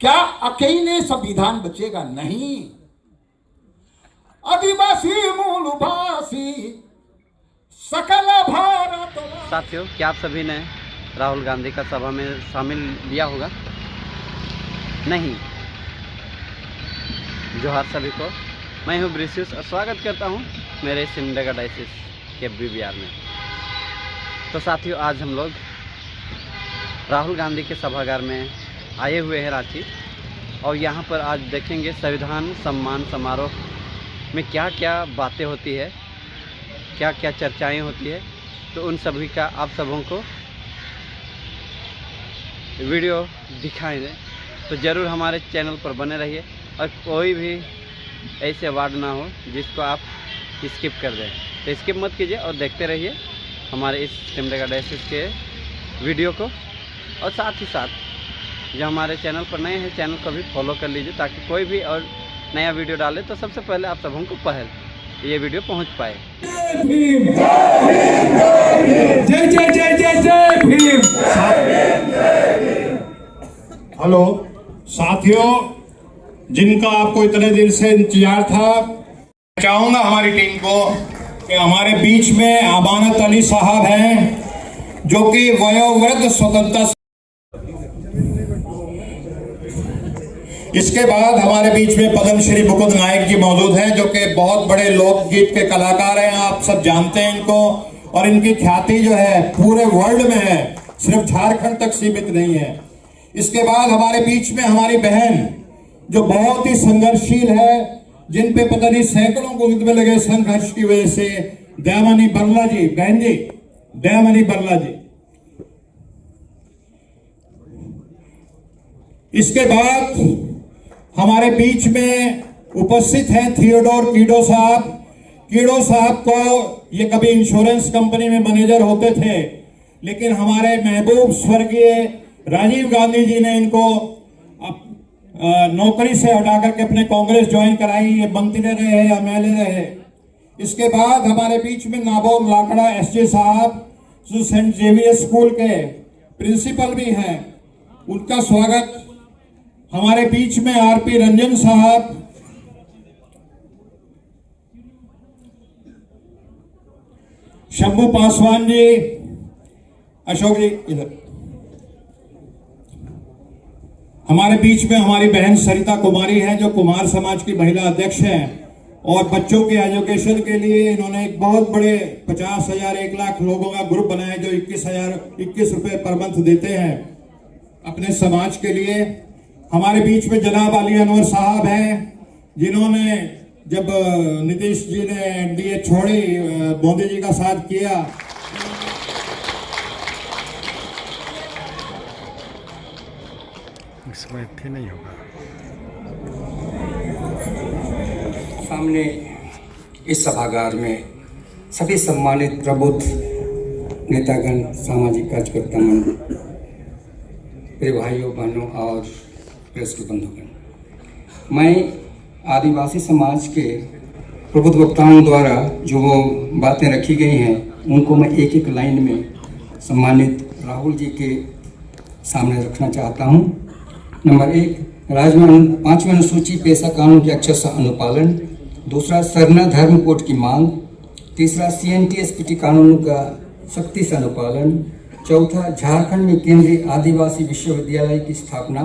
क्या अकेले संविधान बचेगा? नहीं। आदिवासी मूलभाषी सकल भारत। साथियों, क्या आप सभी ने राहुल गांधी का सभा में शामिल लिया होगा? नहीं। जोहार सभी को। मैं हूं ब्रिसियस और स्वागत करता हूं मेरे सिमडेगा डायसिस के BBR में। तो साथियों, आज हम लोग राहुल गांधी के सभागार में आए हुए हैं रांची, और यहां पर आज देखेंगे संविधान सम्मान समारोह में क्या क्या बातें होती है, क्या क्या चर्चाएं होती है। तो उन सभी का आप सबों को वीडियो दिखाएंगे, तो ज़रूर हमारे चैनल पर बने रहिए और कोई भी ऐसे वार्ड ना हो जिसको आप स्किप कर दें। तो स्किप मत कीजिए और देखते रहिए हमारे इस सिमडेगा डायसिस के वीडियो को। और साथ ही साथ जो हमारे चैनल पर नए हैं, चैनल को भी फॉलो कर लीजिए, ताकि कोई भी और नया वीडियो डाले तो सबसे पहले आप सबों को पहले ये वीडियो पहुंच पाए। जय जय जय जय जय भीम। हेलो साथियों, जिनका आपको इतने दिन से इंतजार था, चाहूंगा हमारी टीम को कि हमारे बीच में अमानत अली साहब हैं, जो कि वयोवृद्ध स्वतंत्रता। इसके बाद हमारे बीच में पद्मश्री मुकुंद नायक जी मौजूद हैं, जो कि बहुत बड़े लोकगीत के कलाकार हैं। आप सब जानते हैं इनको, और इनकी ख्याति जो है पूरे वर्ल्ड में है, सिर्फ झारखंड तक सीमित नहीं है। इसके बाद हमारे बीच में हमारी बहन, जो बहुत ही संघर्षशील है, जिन पे पता नहीं सैकड़ों गोविंद में लगे संघर्ष की वजह से, दयामणि बरला जी, बहन जी दयामणि बरला जी। इसके बाद हमारे बीच में उपस्थित हैं थियोडोर कीडो साहब। कीडो साहब को ये कभी इंश्योरेंस कंपनी में मैनेजर होते थे, लेकिन हमारे महबूब स्वर्गीय राजीव गांधी जी ने इनको नौकरी से हटा करके अपने कांग्रेस ज्वाइन कराई। ये मंत्री रहे या MLA रहे। इसके बाद हमारे बीच में नाबोर लाकड़ा SJ साहब, जो सेंट जेवियर स्कूल के प्रिंसिपल भी हैं, उनका स्वागत। हमारे बीच में RP रंजन साहब, शंभू पासवान जी, अशोक जी इधर। हमारे बीच में हमारी बहन सरिता कुमारी है, जो कुमार समाज की महिला अध्यक्ष हैं, और बच्चों के एजुकेशन के लिए इन्होंने एक बहुत बड़े 50,000 1 लाख लोगों का ग्रुप बनाया, जो 21 रुपए पर मंथ देते हैं अपने समाज के लिए। हमारे बीच में जनाब अली अनवर साहब हैं, जिन्होंने जब नीतीश जी ने NDA छोड़ी, मोदी जी का साथ किया, इसमें इतने नहीं होगा। सामने इस सभागार में सभी सम्मानित प्रबुद्ध नेतागण, सामाजिक कार्यकर्तागण, प्रिय भाइयों बहनों और प्रेस के बंधुगण, मैं आदिवासी समाज के प्रबुद्ध वक्ताओं द्वारा जो वो बातें रखी गई हैं, उनको मैं एक एक लाइन में सम्मानित राहुल जी के सामने रखना चाहता हूं। नंबर 1, राज्य में 5वीं अनुसूची पेशा कानून के अक्षर से अनुपालन। दूसरा, सरना धर्म कोड की मांग। तीसरा, CNT-SPT कानून का सख्ती से अनुपालन। चौथा, झारखंड में केंद्रीय आदिवासी विश्वविद्यालय की स्थापना।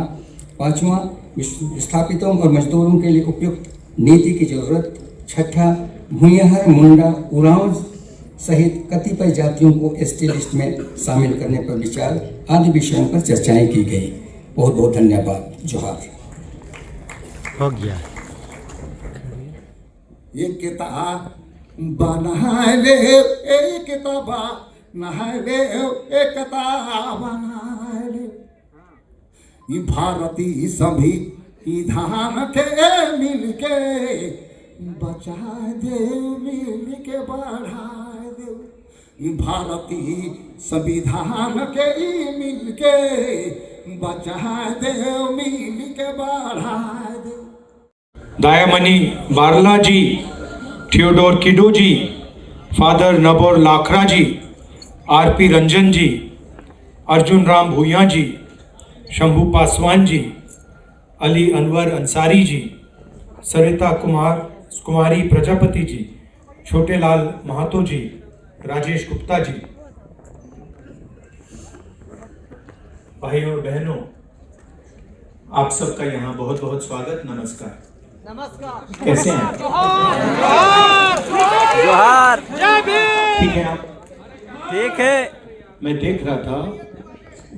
पांचवा, विस्थापितों और मजदूरों के लिए उपयुक्त नीति की जरूरत। छठा, भूमिहर, मुंडा, उरांव सहित कतिपय जातियों को ST लिस्ट में शामिल करने पर विचार आदि विषयों पर चर्चाएं की गई। बहुत बहुत धन्यवाद। जोहार। हो गया। ये किताब बना ले, एक किताब नहा ले, एक किताब बना ले। ये भारतीय सभी धान के मिल के बचा दे, मिल के बढ़ा दे। ये भारतीय संविधान के मिल के बचा दे, मिल के बढ़ा दे। दयामणि बारला जी, थियोडोर कीडो जी, फादर नबोर लाखड़ा जी, RP रंजन जी, अर्जुन राम भूया जी, शंभू पासवान जी, अली अनवर अंसारी जी, सरिता कुमारी प्रजापति जी, छोटेलाल महातो जी, राजेश गुप्ता जी। भाइयों और बहनों, आप सबका यहाँ बहुत बहुत स्वागत, नमस्कार। कैसे हैं? जोहार। ठीक है आप? ठीक है। मैं देख रहा था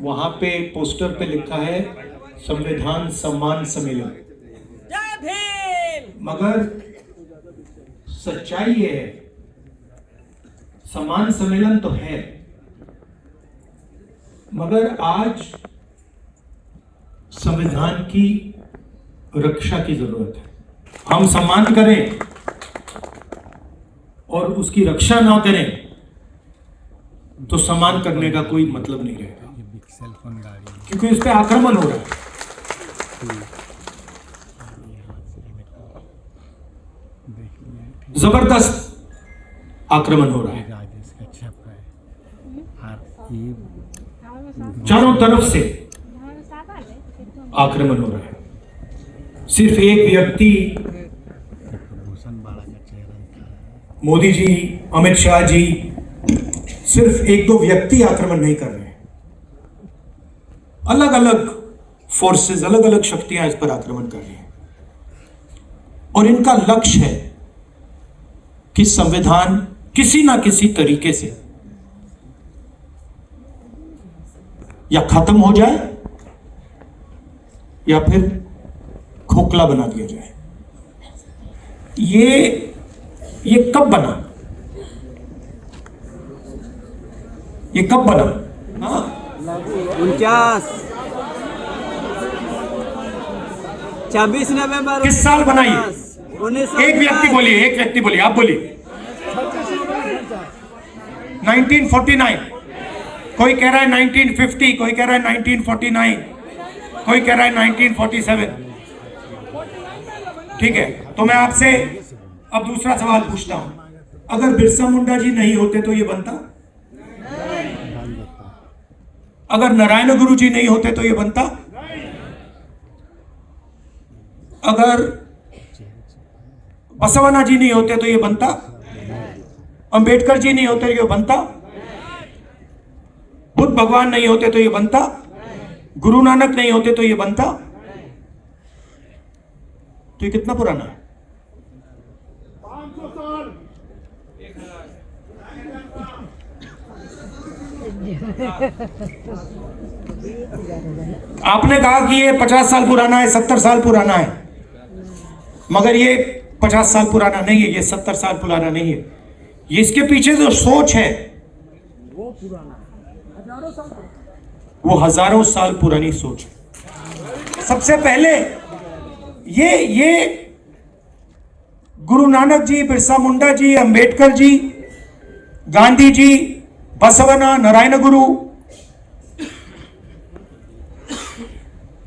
वहां पे पोस्टर पे लिखा है संविधान सम्मान सम्मेलन, मगर सच्चाई ये है, सम्मान सम्मेलन तो है, मगर आज संविधान की रक्षा की जरूरत है। हम सम्मान करें और उसकी रक्षा ना करें तो सम्मान करने का कोई मतलब नहीं रहेगा, क्योंकि इस पे आक्रमण हो रहा है। जबरदस्त आक्रमण हो रहा है, चारों तरफ से आक्रमण हो रहा है। सिर्फ एक व्यक्ति, मोदी जी, अमित शाह जी, सिर्फ एक दो व्यक्ति आक्रमण नहीं कर रहे हैं, अलग अलग फोर्सेस, अलग अलग शक्तियां इस पर आक्रमण कर रही हैं। और इनका लक्ष्य है कि संविधान किसी ना किसी तरीके से या खत्म हो जाए या फिर खोखला बना दिया जाए। ये कब बना? ये कब बना? 26 नवंबर किस साल बना ये? 1950। एक व्यक्ति बोलिए, आप बोलिए। 1949। कोई कह रहा है 1950, कोई कह रहा है 1949, कोई कह रहा है 1947। ठीक है, तो मैं आपसे अब दूसरा सवाल पूछता हूं, अगर बिरसा मुंडा जी नहीं होते तो ये बनता? अगर नारायण गुरु जी नहीं होते तो ये बनता? अगर बसवना जी नहीं होते तो ये बनता? अंबेडकर जी नहीं होते तो ये बनता? बुद्ध भगवान नहीं होते तो ये बनता? गुरु नानक नहीं होते तो ये बनता? तो ये कितना पुराना है? 500 साल। आपने कहा कि ये 50 साल पुराना है, 70 साल पुराना है, मगर ये 50 साल पुराना नहीं है, ये 70 साल पुराना नहीं है। ये इसके पीछे जो सोच है वो हजारों साल पुरानी सोच है। सबसे पहले ये गुरु नानक जी, बिरसा मुंडा जी, अंबेडकर जी, गांधी जी, बसवना, नारायण गुरु,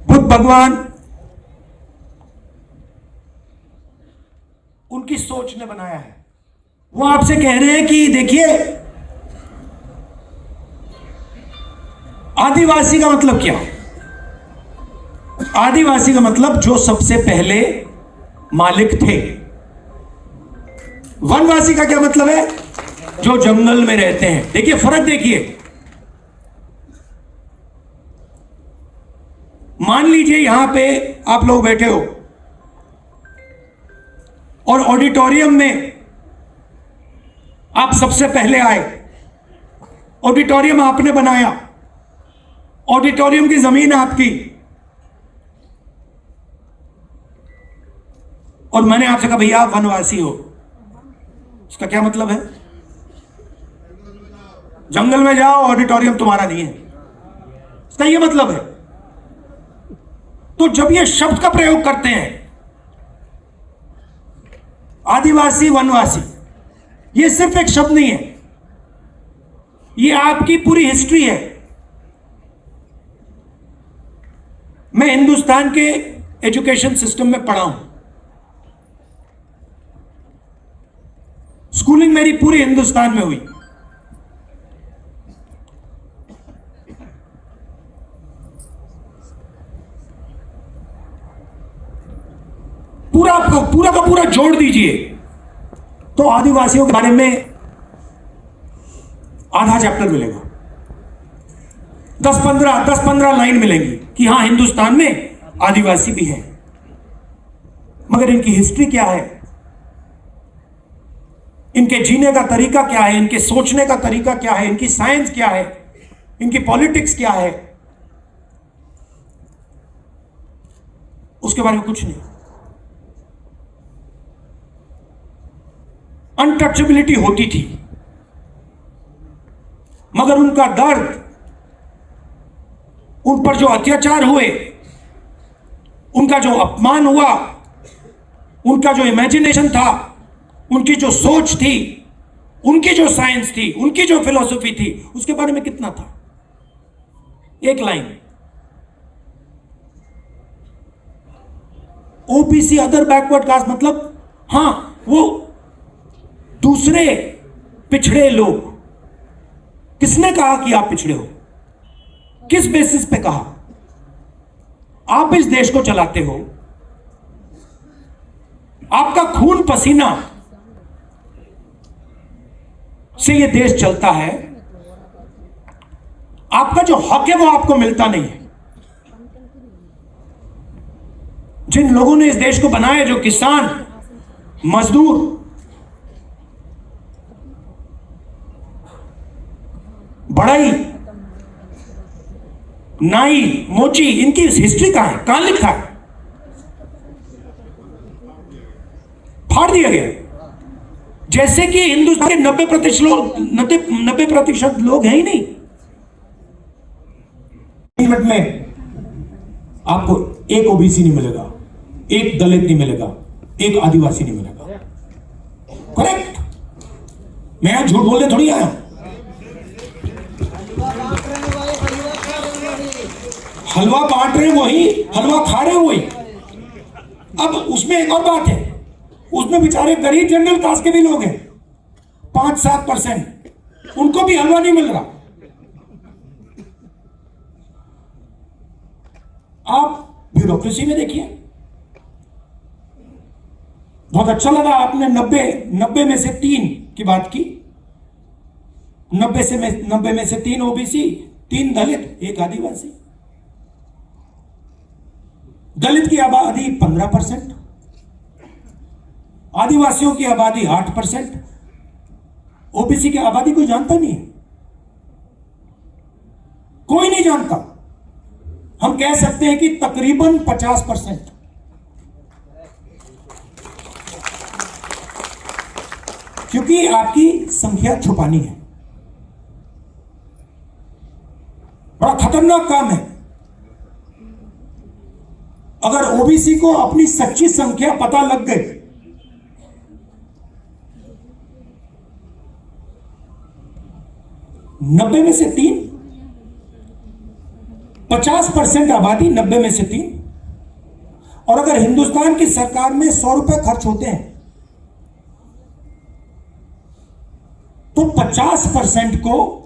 बुद्ध भगवान, उनकी सोच ने बनाया है। वो आपसे कह रहे हैं कि देखिए, आदिवासी का मतलब क्या? आदिवासी का मतलब जो सबसे पहले मालिक थे। वनवासी का क्या मतलब है? जो जंगल में रहते हैं। देखिए फर्क, देखिए, मान लीजिए यहां पे आप लोग बैठे हो और ऑडिटोरियम में आप सबसे पहले आए, ऑडिटोरियम आपने बनाया, ऑडिटोरियम की जमीन आपकी, और मैंने आपसे कहा भैया आप वनवासी हो। इसका क्या मतलब है? जंगल में जाओ, ऑडिटोरियम तुम्हारा नहीं है, इसका ये मतलब है। तो जब ये शब्द का प्रयोग करते हैं आदिवासी, वनवासी, ये सिर्फ एक शब्द नहीं है, ये आपकी पूरी हिस्ट्री है। मैं हिंदुस्तान के एजुकेशन सिस्टम में पढ़ा हूं, स्कूलिंग मेरी पूरी हिंदुस्तान में हुई। पूरा का पूरा जोड़ दीजिए तो आदिवासियों के बारे में आधा चैप्टर मिलेगा। 10-15 लाइन मिलेंगी कि हां हिंदुस्तान में आदिवासी भी है, मगर इनकी हिस्ट्री क्या है, इनके जीने का तरीका क्या है, इनके सोचने का तरीका क्या है, इनकी साइंस क्या है, इनकी पॉलिटिक्स क्या है, उसके बारे में कुछ नहीं। अनटचेबिलिटी होती थी, मगर उनका दर्द, उन पर जो अत्याचार हुए, उनका जो अपमान हुआ, उनका जो इमेजिनेशन था, उनकी जो सोच थी, उनकी जो साइंस थी, उनकी जो फिलॉसफी थी, उसके बारे में कितना था? एक line. OBC other backward caste मतलब हां वो दूसरे पिछड़े लोग। किसने कहा कि आप पिछड़े हो? किस बेसिस पे कहा? आप इस देश को चलाते हो, आपका खून पसीना से यह देश चलता है, आपका जो हक है वो आपको मिलता नहीं है। जिन लोगों ने इस देश को बनाया, जो किसान, मजदूर, बढ़ई, नाई, मोची, इनकी हिस्ट्री कहां है? कहां लिखा है? फाड़ दिया गया। जैसे कि हिंदुस्तान के 90% लोग हैं ही नहीं। मिनट में आपको एक ओबीसी नहीं मिलेगा, एक दलित नहीं मिलेगा, एक आदिवासी नहीं मिलेगा। करेक्ट? मैं यहां झूठ बोलने थोड़ी आया। हलवा बांट रहे वही, हलवा खा रहे वही। अब उसमें एक और बात है, उसमें बेचारे गरीब जनरल कास्ट के भी लोग हैं 5-7%, उनको भी हलवा नहीं मिल रहा। आप ब्यूरोक्रेसी में देखिए। बहुत अच्छा लगा आपने 90 में से 3 की बात की। 90 में से 3 ओबीसी, 3 दलित, 1 आदिवासी। दलित की आबादी 15%, आदिवासियों की आबादी 8%, ओबीसी की आबादी कोई जानता नहीं है, कोई नहीं जानता। हम कह सकते हैं कि तकरीबन 50%। क्योंकि आपकी संख्या छुपानी है। बड़ा खतरनाक काम है। अगर ओबीसी को अपनी सच्ची संख्या पता लग गई, नब्बे में से 3, 50% आबादी, 90 में से 3। और अगर हिंदुस्तान की सरकार में 100 रुपए खर्च होते हैं तो 50% को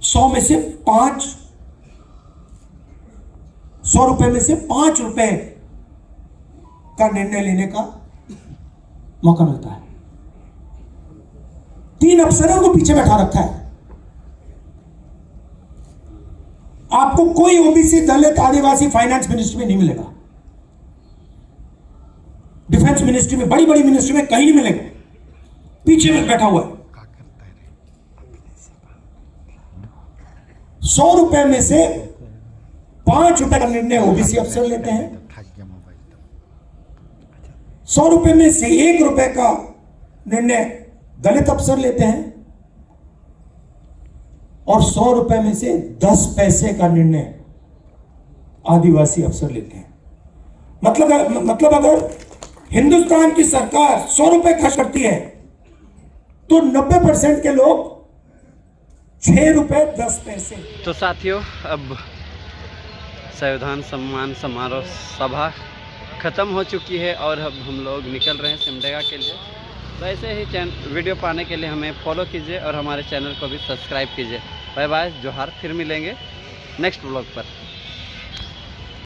100 में से 100 रुपए में से 5 रुपए का निर्णय लेने का मौका मिलता है। 3 अफसरों को पीछे बैठा रखा है। आपको कोई ओबीसी, दलित, आदिवासी फाइनेंस मिनिस्ट्री में नहीं मिलेगा, डिफेंस मिनिस्ट्री में, बड़ी बड़ी मिनिस्ट्री में कहीं नहीं मिलेगा। पीछे में बैठा हुआ है। 100 रुपए में से 5 रुपए का निर्णय ओबीसी अफसर लेते हैं। 100 रुपए में से 1 रुपए का निर्णय दलित अफसर लेते हैं और 100 रुपए में से 10 पैसे का निर्णय आदिवासी अफसर लेते हैं। मतलब अगर हिंदुस्तान की सरकार 100 रुपए खर्च करती है तो 90% के लोग 6 रुपए 10 पैसे। तो साथियों, अब संविधान सम्मान समारोह सभा ख़त्म हो चुकी है और अब हम लोग निकल रहे हैं सिमडेगा के लिए। तो ऐसे ही वीडियो पाने के लिए हमें फॉलो कीजिए और हमारे चैनल को भी सब्सक्राइब कीजिए। बाय बाय, जोहार। फिर मिलेंगे नेक्स्ट व्लॉग पर।